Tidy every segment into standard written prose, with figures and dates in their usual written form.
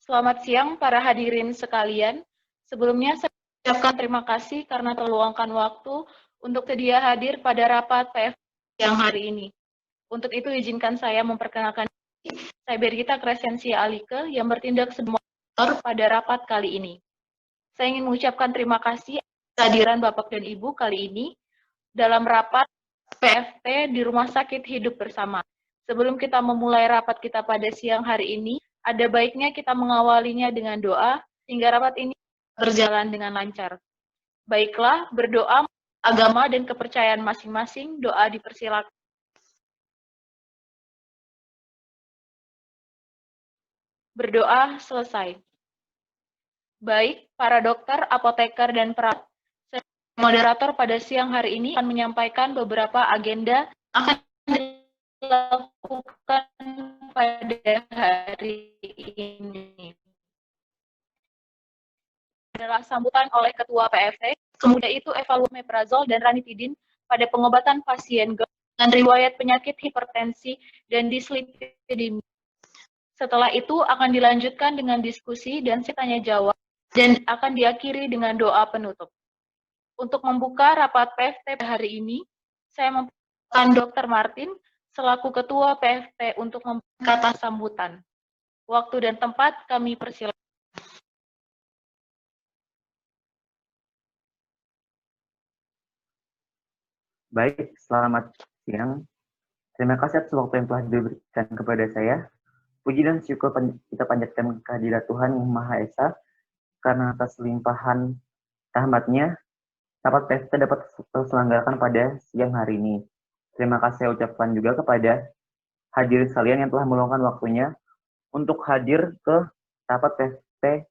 Selamat siang para hadirin sekalian. Sebelumnya saya ucapkan terima kasih karena terluangkan waktu untuk sedia hadir pada rapat PF siang hari ini. Untuk itu izinkan saya memperkenalkan saya Berita Crescentia Alike yang bertindak sebagai moderator pada rapat kali ini. Saya ingin mengucapkan terima kasih atas kehadiran Bapak dan Ibu kali ini dalam rapat PFT di Rumah Sakit Hidup Bersama. Sebelum kita memulai rapat kita pada siang hari ini, ada baiknya kita mengawalinya dengan doa, sehingga rapat ini berjalan dengan lancar. Baiklah, berdoa agama dan kepercayaan masing-masing, doa dipersilakan. Berdoa selesai. Baik, para dokter, apoteker, dan perawat, moderator pada siang hari ini akan menyampaikan beberapa agenda akan dilakukan pada hari ini. Adalah sambutan oleh Ketua PFT, kemudian itu evaluasi omeprazol dan ranitidin pada pengobatan pasien dengan riwayat penyakit hipertensi dan dislipidemia. Setelah itu akan dilanjutkan dengan diskusi dan tanya jawab dan akan diakhiri dengan doa penutup. Untuk membuka rapat PFT hari ini, saya mempersilakan Dr. Martin selaku Ketua PFT untuk memberikan kata sambutan. Waktu dan tempat kami persilakan. Baik, selamat siang. Terima kasih atas waktu yang telah diberikan kepada saya. Puji dan syukur kita panjatkan kehadirat Tuhan Yang Maha Esa, karena atas limpahan rahmat-Nya, rapat PFT dapat terselenggarakan pada siang hari ini. Terima kasih saya ucapkan juga kepada hadirin sekalian yang telah meluangkan waktunya untuk hadir ke rapat PFT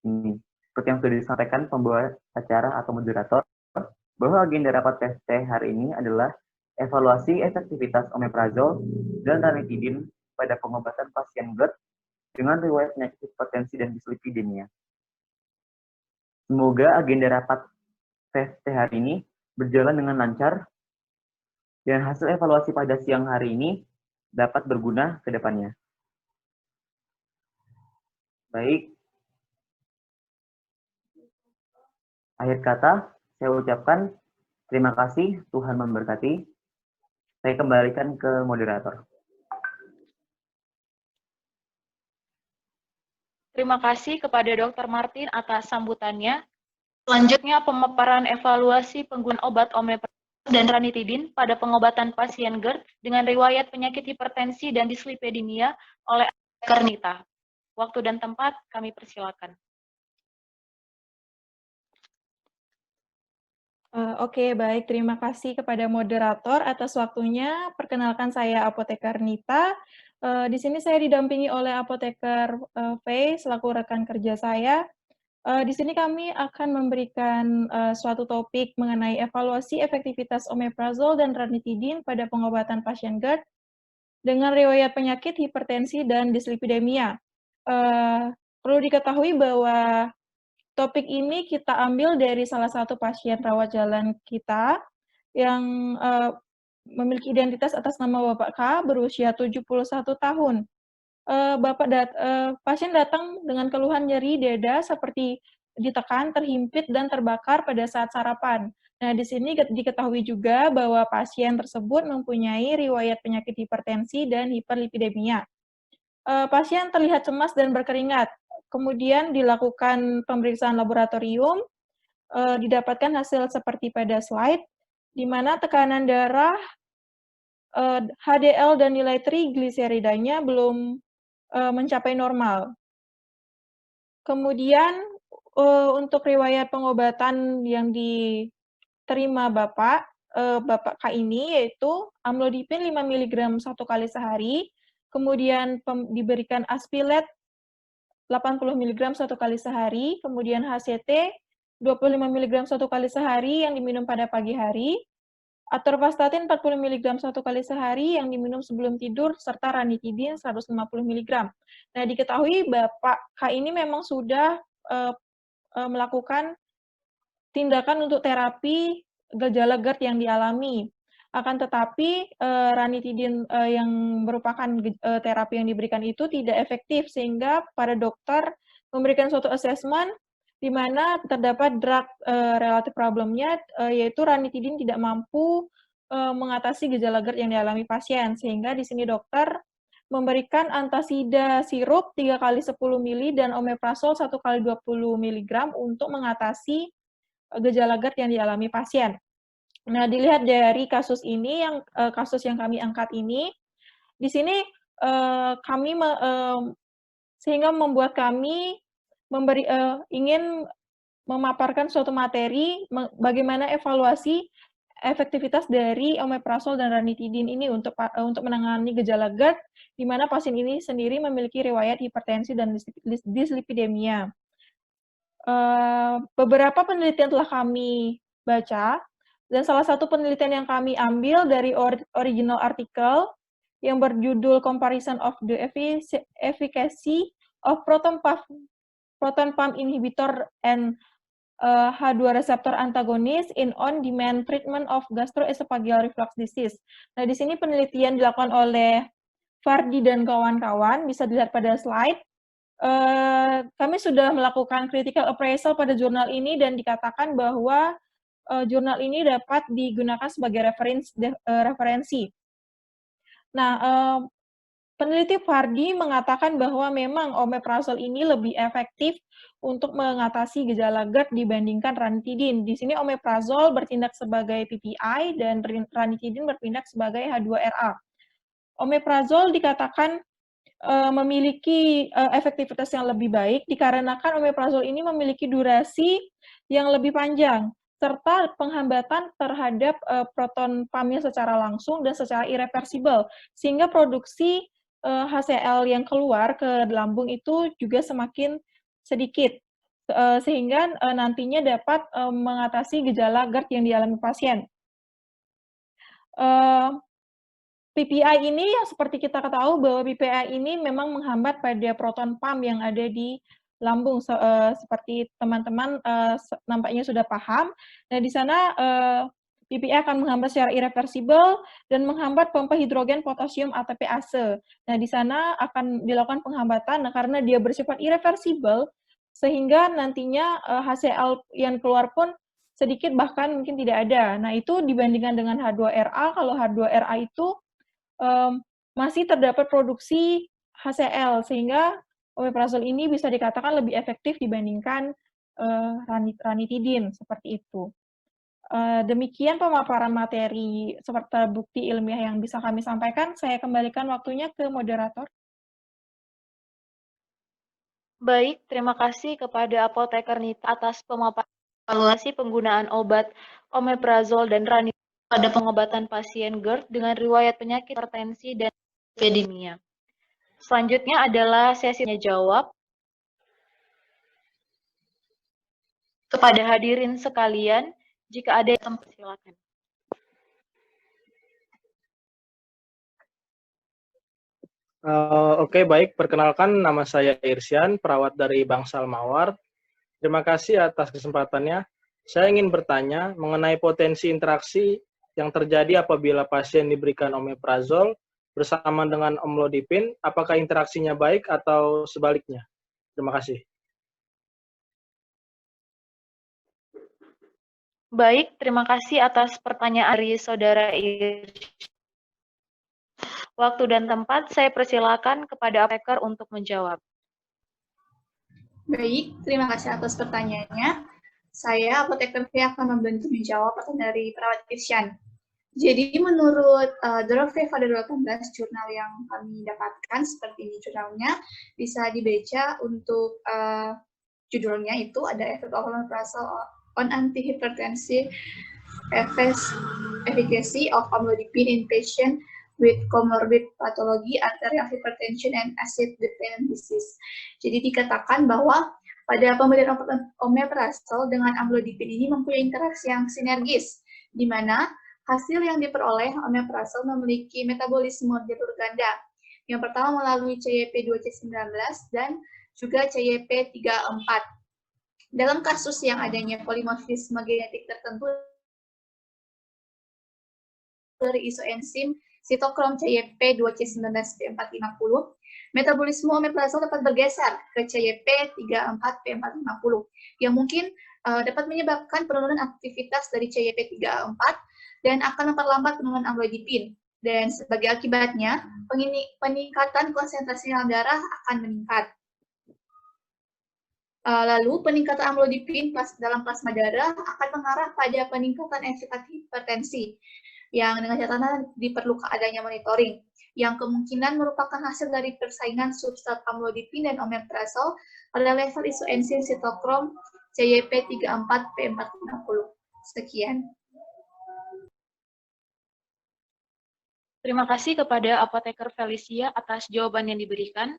ini. Seperti yang sudah disampaikan pembawa acara atau moderator, bahwa agenda rapat PFT hari ini adalah evaluasi efektivitas omeprazol dan ranitidin pada pengobatan pasien GERD dengan riwayat penyakit hipertensi dan dislipidemia. Semoga agenda rapat PFT hari ini berjalan dengan lancar dan hasil evaluasi pada siang hari ini dapat berguna ke depannya. Baik, akhir kata saya ucapkan terima kasih, Tuhan memberkati. Saya kembalikan ke moderator. Terima kasih kepada Dr. Martin atas sambutannya. Selanjutnya, pemaparan evaluasi penggunaan obat omeprazol dan ranitidin pada pengobatan pasien GERD dengan riwayat penyakit hipertensi dan dislipidemia oleh Karnita. Waktu dan tempat kami persilakan. Oke, baik. Terima kasih kepada moderator atas waktunya. Perkenalkan saya Apoteker Nita. Di sini saya didampingi oleh Apoteker V selaku rekan kerja saya. Di sini kami akan memberikan suatu topik mengenai evaluasi efektivitas omeprazol dan ranitidin pada pengobatan pasien GERD dengan riwayat penyakit hipertensi dan dislipidemia. Perlu diketahui bahwa topik ini kita ambil dari salah satu pasien rawat jalan kita yang memiliki identitas atas nama Bapak K berusia 71 tahun. Pasien datang dengan keluhan nyeri dada seperti ditekan, terhimpit, dan terbakar pada saat sarapan. Nah, di sini diketahui juga bahwa pasien tersebut mempunyai riwayat penyakit hipertensi dan hiperlipidemia. Pasien terlihat cemas dan berkeringat. Kemudian dilakukan pemeriksaan laboratorium, didapatkan hasil seperti pada slide, di mana tekanan darah, HDL dan nilai trigliseridanya belum mencapai normal. Kemudian untuk riwayat pengobatan yang diterima Bapak K ini yaitu amlodipin 5 mg 1 kali sehari, kemudian diberikan Aspilet 80 mg 1 kali sehari, kemudian HCT 25 mg 1 kali sehari yang diminum pada pagi hari, atorvastatin 40 mg 1 kali sehari yang diminum sebelum tidur, serta ranitidin 150 mg. Nah, diketahui Bapak K ini memang sudah melakukan tindakan untuk terapi gejala GERD yang dialami. Akan tetapi, ranitidin yang merupakan terapi yang diberikan itu tidak efektif, sehingga para dokter memberikan suatu assessment di mana terdapat drug related problemnya, yaitu ranitidin tidak mampu mengatasi gejala GERD yang dialami pasien, sehingga di sini dokter memberikan antasida sirup 3 kali 10 mili dan omeprazol 1 kali 20 mg untuk mengatasi gejala GERD yang dialami pasien. Nah, dilihat dari kasus ini, kasus yang kami angkat ini, di sini kami sehingga membuat kami ingin memaparkan suatu materi bagaimana evaluasi efektivitas dari omeprazol dan ranitidin ini untuk menangani gejala GERD, di mana pasien ini sendiri memiliki riwayat hipertensi dan dislipidemia. Beberapa penelitian telah kami baca, dan salah satu penelitian yang kami ambil dari original artikel yang berjudul Comparison of the Efficacy of Proton Pump Inhibitor and H2 receptor antagonist in on-demand treatment of gastroesophageal reflux disease. Nah, di sini penelitian dilakukan oleh Fardi dan kawan-kawan, bisa dilihat pada slide. Kami sudah melakukan critical appraisal pada jurnal ini dan dikatakan bahwa jurnal ini dapat digunakan sebagai referensi. Nah, peneliti Fardi mengatakan bahwa memang omeprazol ini lebih efektif untuk mengatasi gejala GERD dibandingkan ranitidin. Di sini omeprazol bertindak sebagai PPI dan ranitidin bertindak sebagai H2RA. Omeprazol dikatakan memiliki efektivitas yang lebih baik dikarenakan omeprazol ini memiliki durasi yang lebih panjang serta penghambatan terhadap proton pumpnya secara langsung dan secara irreversibel, sehingga produksi HCl yang keluar ke lambung itu juga semakin sedikit, sehingga nantinya dapat mengatasi gejala GERD yang dialami pasien. PPI ini yang seperti kita ketahui bahwa PPI ini memang menghambat pada proton pump yang ada di lambung, seperti teman-teman nampaknya sudah paham. Nah, di sana PPI akan menghambat secara irreversibel dan menghambat pompa hidrogen potasium ATPase. Nah, di sana akan dilakukan penghambatan karena dia bersifat irreversibel, sehingga nantinya HCl yang keluar pun sedikit bahkan mungkin tidak ada. Nah, itu dibandingkan dengan H2RA, kalau H2RA itu masih terdapat produksi HCl, sehingga omeprazol ini bisa dikatakan lebih efektif dibandingkan ranitidin, seperti itu. Demikian pemaparan materi serta bukti ilmiah yang bisa kami sampaikan. Saya kembalikan waktunya ke moderator. Baik, terima kasih kepada Apoteker Nita atas pemaparan evaluasi penggunaan obat omeprazol dan ranitidin pada pengobatan pasien GERD dengan riwayat penyakit hipertensi dan dislipidemia. Selanjutnya adalah sesi tanya jawab. Kepada hadirin sekalian, jika ada yang silakan. Oke, baik. Perkenalkan, nama saya Irsyan, perawat dari Bangsal Mawar. Terima kasih atas kesempatannya. Saya ingin bertanya mengenai potensi interaksi yang terjadi apabila pasien diberikan omeprazol bersama dengan amlodipin, apakah interaksinya baik atau sebaliknya? Terima kasih. Baik, terima kasih atas pertanyaan dari Saudara Irsyan. Waktu dan tempat saya persilakan kepada apoteker untuk menjawab. Baik, terima kasih atas pertanyaannya. Saya, Apoteker V, akan membantu menjawab pertanyaan dari perawat Irsyan. Jadi menurut Draft pada 2018 jurnal yang kami dapatkan, seperti ini jurnalnya, bisa dibaca untuk judulnya itu ada effect of omeprazole on antihypertensive efficacy of amlodipine in patient with comorbid pathology, arterial hypertension, and acid-dependent disease. Jadi dikatakan bahwa pada pemberian omeprazol dengan amlodipine ini mempunyai interaksi yang sinergis, di mana hasil yang diperoleh omeprazol memiliki metabolisme jalur ganda. Yang pertama melalui CYP2C19 dan juga CYP3A4. Dalam kasus yang adanya polimorfisme genetik tertentu dari isoenzim sitokrom CYP2C19P450, metabolisme omeprazol dapat bergeser ke CYP34P450 yang mungkin dapat menyebabkan penurunan aktivitas dari CYP3A4 dan akan memperlambat penurunan amlodipin. Dan sebagai akibatnya, peningkatan konsentrasi dalam darah akan meningkat. Lalu, peningkatan amlodipin dalam plasma darah akan mengarah pada peningkatan efek hipertensi, yang dengan catatan diperlukan adanya monitoring, yang kemungkinan merupakan hasil dari persaingan substrat amlodipin dan omeprazol pada level isoenzim sitokrom CYP34P450. Sekian. Terima kasih kepada Apoteker Felicia atas jawaban yang diberikan.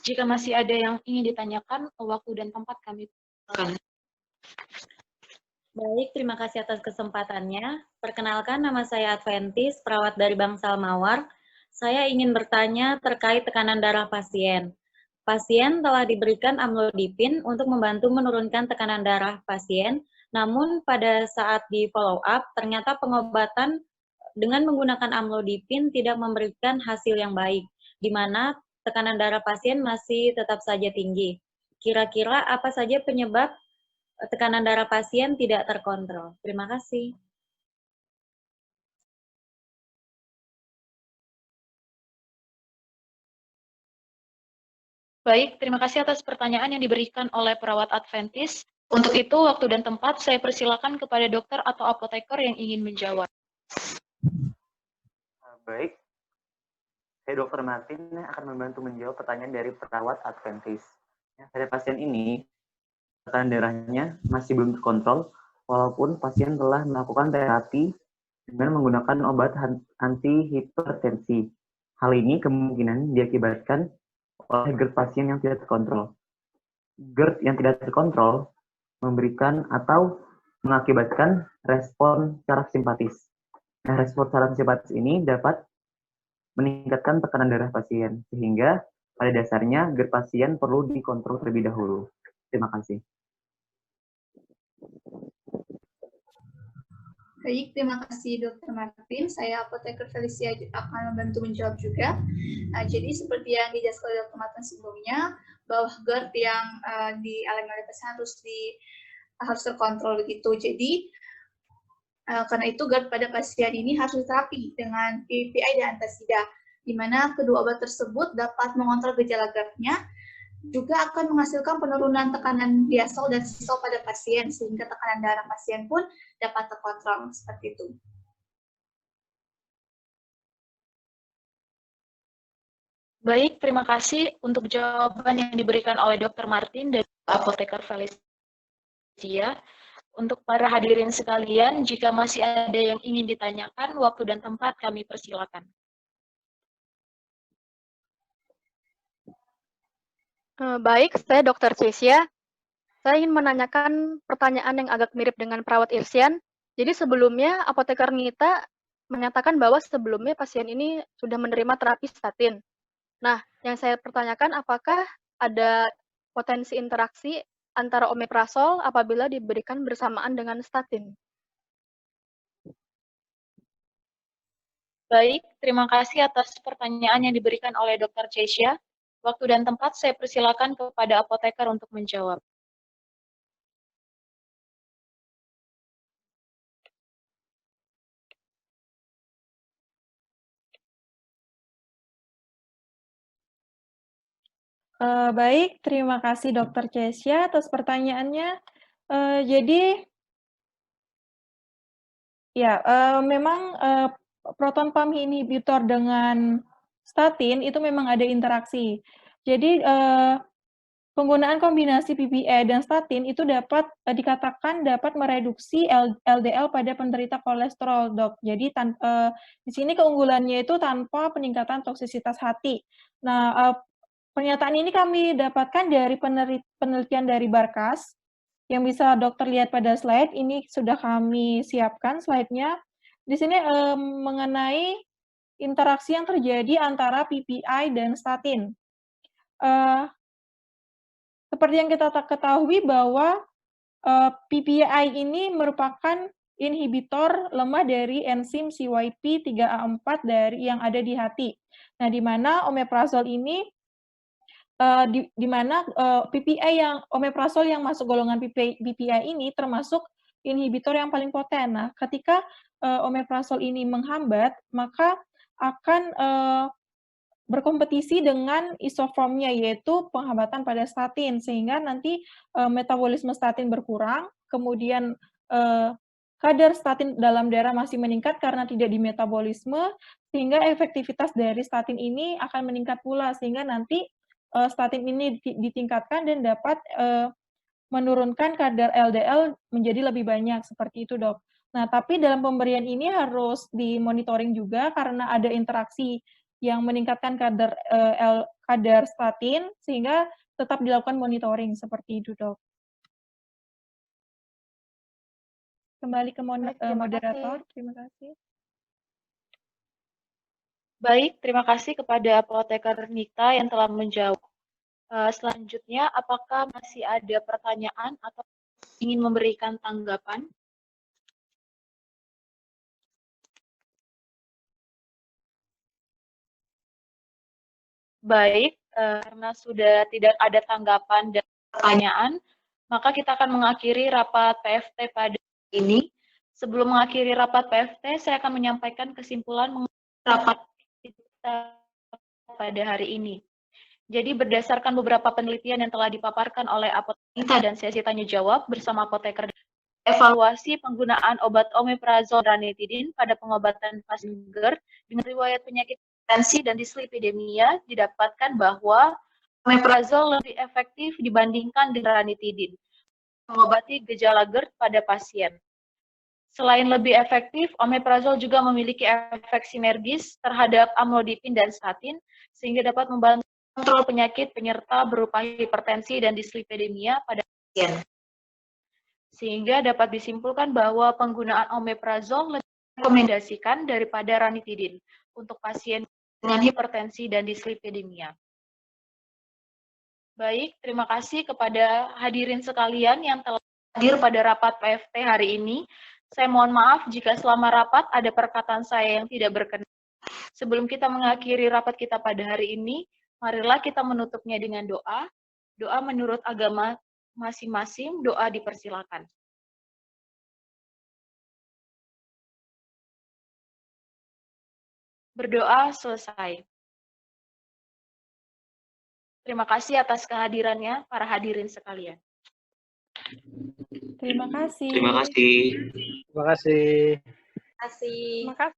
Jika masih ada yang ingin ditanyakan, waktu dan tempat kami persilakan. Baik, terima kasih atas kesempatannya. Perkenalkan, nama saya Adventis, perawat dari Bangsal Mawar. Saya ingin bertanya terkait tekanan darah pasien. Pasien telah diberikan amlodipin untuk membantu menurunkan tekanan darah pasien, namun pada saat di follow up, ternyata pengobatan dengan menggunakan amlodipin tidak memberikan hasil yang baik, di mana tekanan darah pasien masih tetap saja tinggi. Kira-kira apa saja penyebab tekanan darah pasien tidak terkontrol? Terima kasih. Baik, terima kasih atas pertanyaan yang diberikan oleh perawat Adventis. Untuk itu, waktu dan tempat saya persilakan kepada dokter atau apoteker yang ingin menjawab. Baik, saya Dr. Martin akan membantu menjawab pertanyaan dari perawat Adventis. Pada pasien ini, tekanan darahnya masih belum terkontrol, walaupun pasien telah melakukan terapi dengan menggunakan obat anti-hipertensi. Hal ini kemungkinan diakibatkan oleh GERD pasien yang tidak terkontrol. GERD yang tidak terkontrol memberikan atau mengakibatkan respon saraf simpatis. Nah, respon saraf simpatis ini dapat meningkatkan tekanan darah pasien, sehingga pada dasarnya GERD pasien perlu dikontrol terlebih dahulu. Terima kasih. Baik, terima kasih Dr. Martin. Saya Apoteker Felicia akan membantu menjawab juga. Jadi seperti yang dijelaskan oleh Dr. Martin sebelumnya, bahwa GERD yang dialami oleh pasien harus terkontrol begitu. Jadi karena itu GERD pada pasien ini harus diterapi dengan PPI dan antasida, di mana kedua obat tersebut dapat mengontrol gejala GERD-nya, juga akan menghasilkan penurunan tekanan diastol dan sistol pada pasien, sehingga tekanan darah pasien pun dapat terkontrol seperti itu. Baik, terima kasih untuk jawaban yang diberikan oleh Dr. Martin dan Apoteker Felicia. Untuk para hadirin sekalian, jika masih ada yang ingin ditanyakan, waktu dan tempat kami persilakan. Baik, saya Dr. Cesia. Saya ingin menanyakan pertanyaan yang agak mirip dengan perawat Irsian. Jadi sebelumnya Apoteker Nita menyatakan bahwa sebelumnya pasien ini sudah menerima terapi statin. Nah, yang saya pertanyakan apakah ada potensi interaksi antara omeprazol apabila diberikan bersamaan dengan statin? Baik, terima kasih atas pertanyaan yang diberikan oleh Dr. Cesia. Waktu dan tempat saya persilakan kepada apoteker untuk menjawab. Baik, terima kasih Dr. Cesia atas pertanyaannya. Jadi, ya, memang proton pump inhibitor dengan statin itu memang ada interaksi. Jadi, penggunaan kombinasi PPI dan statin itu dapat dikatakan dapat mereduksi LDL pada penderita kolesterol, Dok. Jadi, di sini keunggulannya itu tanpa peningkatan toksisitas hati. Nah, pernyataan ini kami dapatkan dari penelitian dari Barkas, yang bisa dokter lihat pada slide. Ini sudah kami siapkan slide-nya. Di sini mengenai interaksi yang terjadi antara PPI dan statin. Seperti yang kita ketahui bahwa PPI ini merupakan inhibitor lemah dari enzim CYP3A4 yang ada di hati. Nah, di mana omeprazol ini di mana omeprazol yang masuk golongan PPI ini termasuk inhibitor yang paling poten. Nah, ketika omeprazol ini menghambat, maka akan berkompetisi dengan isoformnya, yaitu penghambatan pada statin, sehingga nanti metabolisme statin berkurang, kemudian kadar statin dalam darah masih meningkat karena tidak dimetabolisme, sehingga efektivitas dari statin ini akan meningkat pula, sehingga nanti statin ini ditingkatkan dan dapat menurunkan kadar LDL menjadi lebih banyak, seperti itu, Dok. Nah, tapi dalam pemberian ini harus dimonitoring juga karena ada interaksi yang meningkatkan kadar statin, sehingga tetap dilakukan monitoring, seperti itu, Dok. Kembali ke moderator, terima kasih. Baik, terima kasih kepada Apoteker Nita yang telah menjawab. Selanjutnya, apakah masih ada pertanyaan atau ingin memberikan tanggapan? Baik, karena sudah tidak ada tanggapan dan pertanyaan, maka kita akan mengakhiri rapat PFT pada hari ini. Sebelum mengakhiri rapat PFT, saya akan menyampaikan kesimpulan mengenai rapat kita pada hari ini. Jadi berdasarkan beberapa penelitian yang telah dipaparkan oleh Apoteker dan sesi tanya jawab bersama Apoteker, evaluasi penggunaan obat omeprazol ranitidin pada pengobatan pasien GERD dengan riwayat penyakit hipertensi dan dislipidemia didapatkan bahwa omeprazol lebih efektif dibandingkan dengan ranitidin mengobati gejala GERD pada pasien. Selain lebih efektif, omeprazol juga memiliki efek sinergis terhadap amlodipin dan statin sehingga dapat membantu kontrol penyakit penyerta berupa hipertensi dan dislipidemia pada pasien. Sehingga dapat disimpulkan bahwa penggunaan omeprazol lebih direkomendasikan daripada ranitidin untuk pasien dengan hipertensi dan dislipidemia. Baik, terima kasih kepada hadirin sekalian yang telah hadir pada rapat PFT hari ini. Saya mohon maaf jika selama rapat ada perkataan saya yang tidak berkenan. Sebelum kita mengakhiri rapat kita pada hari ini, marilah kita menutupnya dengan doa. Doa menurut agama masing-masing, doa dipersilakan. Berdoa selesai. Terima kasih atas kehadirannya, para hadirin sekalian. Terima kasih. Terima kasih. Terima kasih. Terima kasih.